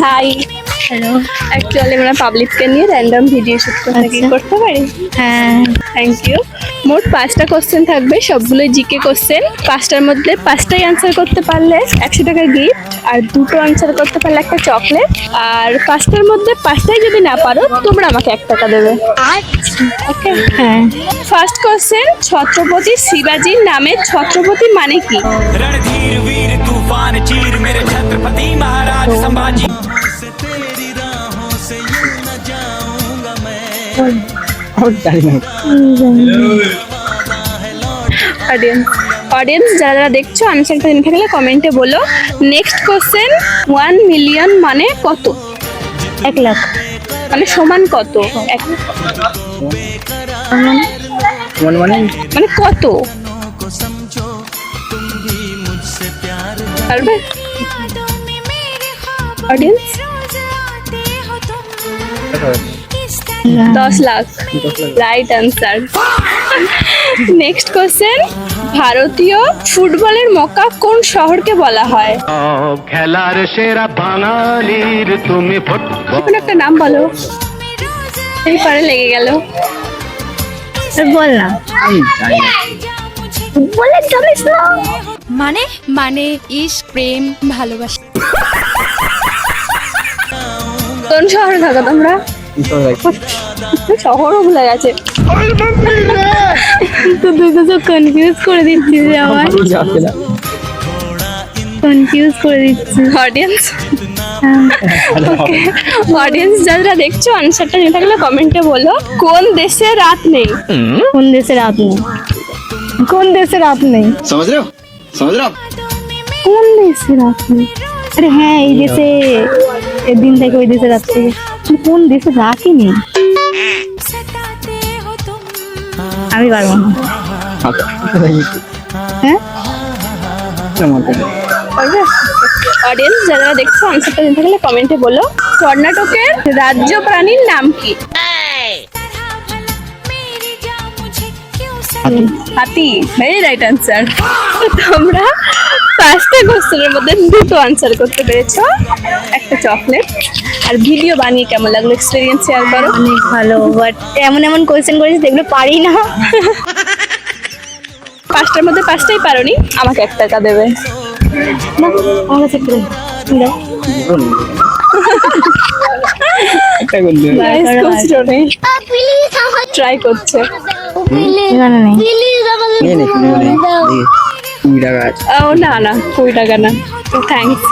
High. Hello. Actually আমরা পাবলিককে নিয়ে র্যান্ডম ভিডিও শুট করতে পারি। হ্যাঁ, থ্যাংক ইউ। মোট 5টা কোশ্চেন থাকবে, সবগুলোই জিকে কোশ্চেন। 5টার মধ্যে 5টাই আনসার করতে পারলে 100 টাকার গিফট, আর 2টো আনসার করতে পারলে একটা চকলেট। আর 5টার মধ্যে 5টাই যদি না পারো তোমরা আমাকে 1 টাকা দেবে। ওকে। হ্যাঁ। ফার্স্ট কোশ্চেন, ছত্রপতি শিবাজির নামে ছত্রপতি মানে কি? रणधीर वीर तूफान चीर मेरे छत्रपति महाराज संभाजी से तेरी राहों से यूं न जाऊंगा मैं অডিয়েন্স যারা যারা দেখছো আনসারটা জেনে থাকলে কমেন্টে বলো। নেক্সট কোশ্চেন, 1 মিলিয়ন মানে কত? 1 লাখ মানে সমান কত? মানে কত को समझो तुम भी मुझसे प्यार পারবে audience? 10 lakh right answer. Next question, ভারতীয় ফুটবলের মক্কা কোন শহরকে বলা হয়? খেলার সেরা বাঙালির তুমি কোন একটা নাম বলো। এই পারে লেগে গেল। বল না, বলে জানিস না মানে মানে ইশক প্রেম ভালোবাসা। কোন শহরে থাকো তোমরা? শহরও ভুলে গেছে। তো তুই তো সব কনফিউজ করে দিচ্ছিস রে, আমার কনফিউজ করে দিচ্ছিস। অডিয়েন্স অডিয়েন্স যারা দেখছো আনসারটা নিয়ে থাকলে কমেন্টে বলো। কোন দেশে রাত নেই? কোন দেশে রাত নেই? কোন দেশে রাত নেই? समझ रहे हो কোন দেশে রাত নেই? আরে হ্যাঁ, এই দেশে এদিন থেকে ওই দেশে রাত থেকে। কোন দেশে রাতই নেই? আমি পারবো না। হ্যাঁ, অডিয়েন্স যারা দেখছো আনসারটা নিয়ে থাকলে কমেন্টে বলো। কর্ণাটকের রাজ্য প্রাণীর নাম কি? হাতি। Very right answer. তোমরা 5টা কোশ্চেনের মধ্যে 2টো আনসার করতে পেরেছো, একটা চকলেট। আর ভিডিও বানিয়ে কেমন লাগলো, এক্সপিরিয়েন্স শেয়ার করো। অনেক ভালো, বাট এমন এমন কোয়েশ্চেন করেছিস যেগুলো পারি না। 5টার মধ্যে 5টাই পারোনি, আমাকে 1 টাকা দেবে। না, আমার কাছে একটু দে। ট্রাই করছে। এখানে নেই। ও না না, 20 টাকা না। থ্যাংকস।